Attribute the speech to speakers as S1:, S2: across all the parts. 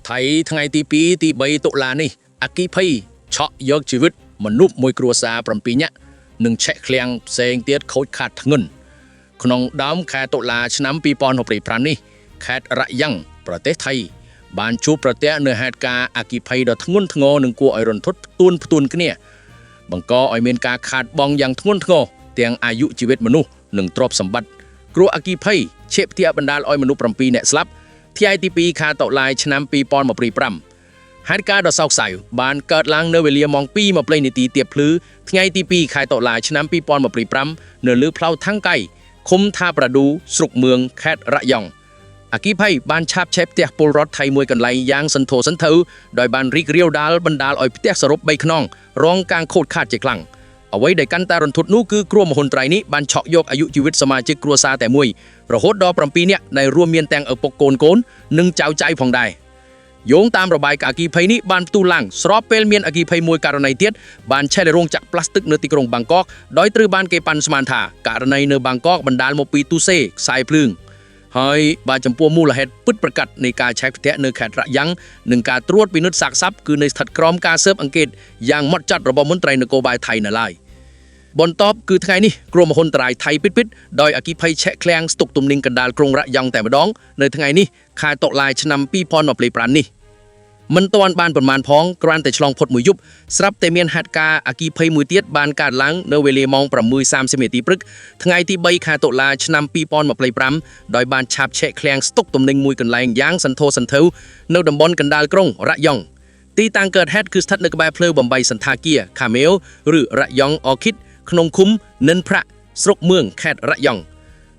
S1: ไทยថ្ងៃទី2ទី3តុលានេះអគិភ័យឆក់យកជីវិតមនុស្សមួយគ្រួសារ7នាក់និងឆែកឃ្លាំងផ្សេងទៀតខូចខាតធ្ងន់ក្នុងដើមខែតុលាឆ្នាំ2025នេះខេត្តរយ៉ាងប្រទេសថៃបានជួបប្រទះនូវហេតុការណ៍អគិភ័យដ៏ធ្ងន់ធ្ងរនិងគួរឲ្យរន្ធត់ផ្ទួនគ្នាបង្កឲ្យមានការខាតបង់យ៉ាងធ្ងន់ធ្ងរទាំងអាយុជីវិតមនុស្សនិងទ្រព្យសម្បត្តិគ្រោះអគ្គិភ័យឆេបផ្ទះបណ្ដាលឲ្យមនុស្ស7នាក់ស្លាប់ថ្ងៃទី2ខែតុលាឆ្នាំ2025ហេតុការណ៍ដ៏សោកសៅបានកើតឡើងនៅវេលាម៉ោង 2:20 នាទីទៀបភ្លឺថ្ងៃទី2ខែតុលាឆ្នាំ2025នៅលើផ្លូវថាំងកៃឃុំថាប្រឌូស្រុកមឿងខេត្តរយ៉ង់អគ្គិភ័យបានឆាបឆេបផ្ទះពលរដ្ឋថៃមួយកន្លែងយ៉ាងសន្ធោសន្ធៅដោយបានរីករាលដាលបណ្ដាលឲ្យផ្ទះសរុប3ខ្នងរងការខូចខាតជាខ្លាំងអ្វីដែលកាន់តែរន្ធត់នោះគឺគ្រោះមហន្តរាយនេះបានឆក់យកអាយុជីវិតសមាជិកគ្រួសារតែមួយរហូតដល់7នាក់ដែលរួមមានទាំងឪពុកកូននិងចៅចៃផងដែរយោងតាមរបាយការណ៍អគ្គិភ័យនេះបានផ្ទុះឡើងស្របពេលមានអគ្គិភ័យមួយករណីទៀតបានឆេះនៅរោងចក្រផ្លាស្ទិកនៅទីក្រុងបាងកកដោយត្រូវបានគេប៉ាន់ស្មានថាករណីនៅបាងកកបណ្ដាលមកពីទូសេខ្សែភ្លើងហើយបាទចំពោះមូលហេតុពិតប្រាកដនៃការឆេះផ្ទះនៅខេត្តរយ៉ាងនិងការត្រួតពិនិត្យសាកសពគឺនៅស្ថិតក្រោមការស៊ើបអង្កេតយ៉ាងហ្មត់ចត់របស់មន្ត្រីនគរបាលថៃនៅឡើយបន្ទាប់គឺថ្ងៃនេះគ្រោះមហន្តរាយថៃពិតដោយអគ្គិភ័យឆេះឃ្លាំងស្តុកទំនិញកណ្ដាលក្រុងរយ៉ាងតែម្ដងនៅថ្ងៃនេះខែតុលាឆ្នាំ2025នេះមិនទាន់បានប្រមាណផងគ្រាន់តែឆ្លងផុតមួយយប់ស្រាប់តែមានហេតុការណ៍អគ្គិភ័យមួយទៀតបានកើតឡើងនៅវេលាម៉ោង 6:30 នាទីព្រឹកថ្ងៃទី3ខែតុលាឆ្នាំ2025ដោយបានឆាបឆែកឃ្លាំងស្តុកទំនិញមួយកន្លែងយ៉ាងសន្ធោសន្ធៅនៅតំបន់កណ្ដាលក្រុងរយ៉ង់ទីតាំងកើតហេតុគឺស្ថិតនៅក្បែរផ្លូវបំបីសន្តាគារខាមេលឬរយ៉ង់អគិតក្នុងឃុំនិនប្រាក់ស្រុកមឿងខេត្តរយ៉ង់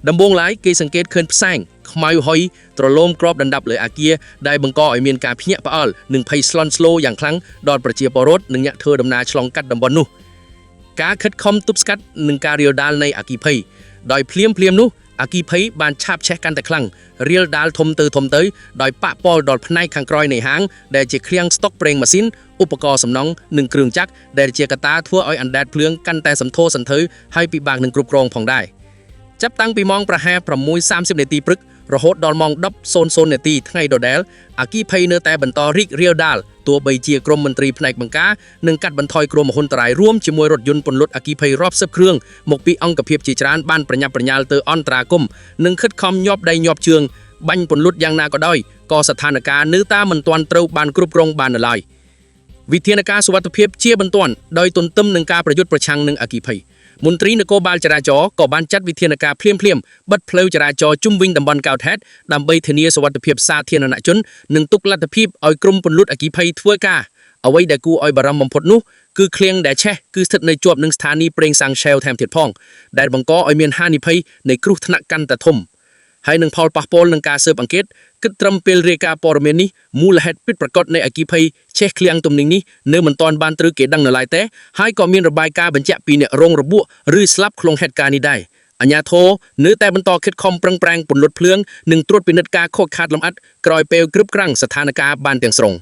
S1: ដំបូងឡើយគេសង្កេតឃើញផ្សែងខ្មៅហុយត្រឡោមក្របដណ្ដប់លើអាគារដែលបង្កឲ្យមានការភ្ញាក់ផ្អើលនិងភ័យស្លន់ស្លោយ៉ាងខ្លាំងដល់ប្រជាពលរដ្ឋនិងអ្នកធ្វើដំណើរឆ្លងកាត់តំបន់នោះការខិតខំទប់ស្កាត់នឹងការរាលដាលនៃអគ្គិភ័យដោយភ្លាមនោះអគ្គិភ័យបានឆាបឆេះកាន់តែខ្លាំងរាលដាលធំទៅដោយប៉ះពាល់ដល់ផ្នែកខាងក្រោយនៃហាងដែលជាឃ្លាំងស្តុកប្រេងម៉ាស៊ីនឧបករណ៍សំណង់និងគ្រឿងចក្រដែលជាកត្តាធ្វើឲ្យអណ្ដែតភ្លើងកាន់តែសន្ធោសន្ធៅហើយពិបាកនឹងគ្រប់គ្រងផងដែរចាប់តាំងពីម៉ោងប្រហែល 6:30 នាទីព្រឹករហូតដល់ម៉ោង 10:00 នាទីថ្ងៃដដែលអគ្គិភ័យនៅតែបន្តរីករាលដាលទោះបីជាក្រមមន្ត្រីផ្នែកបង្ការនិងកាត់បន្ថយគ្រោះមហន្តរាយរួមជាមួយរថយន្តពន្លត់អគ្គិភ័យរាប់សិបគ្រឿងមកពីអង្គភាពជាច្រើនបានប្រញាប់ប្រញាល់ទៅអន្តរាគមន៍និងខិតខំញាប់ដៃញាប់ជើងបាញ់ពន្លត់យ៉ាងណាក៏ដោយក៏ស្ថានភាពនៅតែមិនទាន់ត្រូវបានគ្រប់គ្រងបាននៅឡើយវិធានការសុវត្ថិភាពជាបន្ទាន់ដោយទន្ទឹមនឹងការប្រយុទ្ធប្រឆាំងនឹងអគ្គិភ័យមន្ត្រីនគរបាលចរាចរណ៍ក៏បានចាត់វិធានការភ្លាមបិទផ្លូវចរាចរណ៍ជុំវិញតំបន់កោតហេតុដើម្បីធានាសុវត្ថិភាពសាធារណជននិងទុកលទ្ធភាពឲ្យក្រុមពន្លត់អគ្គិភ័យធ្វើការអ្វីដែលគួរឲ្យបារម្ភបំផុតនោះគឺឃ្លាំងដែលឆេះគឺស្ថិតនៅជាប់នឹងស្ថានីយ៍ប្រេងសាំង Shell ថែមទៀតផងដែលបង្កឲ្យមានហានិភ័យនៃគ្រោះថ្នាក់កាន់តែធំហើយនឹងផលប៉ះពាល់នឹងការស៊ើបអង្កេតគិតត្រឹមពេលរាយការណ៍ព័ត៌មាននេះមូលហេតុពិតប្រាកដនៃអគ្គិភ័យឆេះឃ្លាំងទំនិញនេះនៅមិនទាន់បានត្រូវគេដឹងនៅឡើយទេហើយក៏មានរបាយការណ៍បញ្ជាក់ពីអ្នករងរបួសឬស្លាប់ក្នុងហេតុការណ៍នេះដែរអាជ្ញាធរនៅតែបន្តខិតខំប្រឹងប្រែងពន្លត់ភ្លើងនិងត្រួតពិនិត្យការខូចខាតលម្អិតក្រោយពេលគ្រប់គ្រងស្ថានភាពបានទាំងស្រុង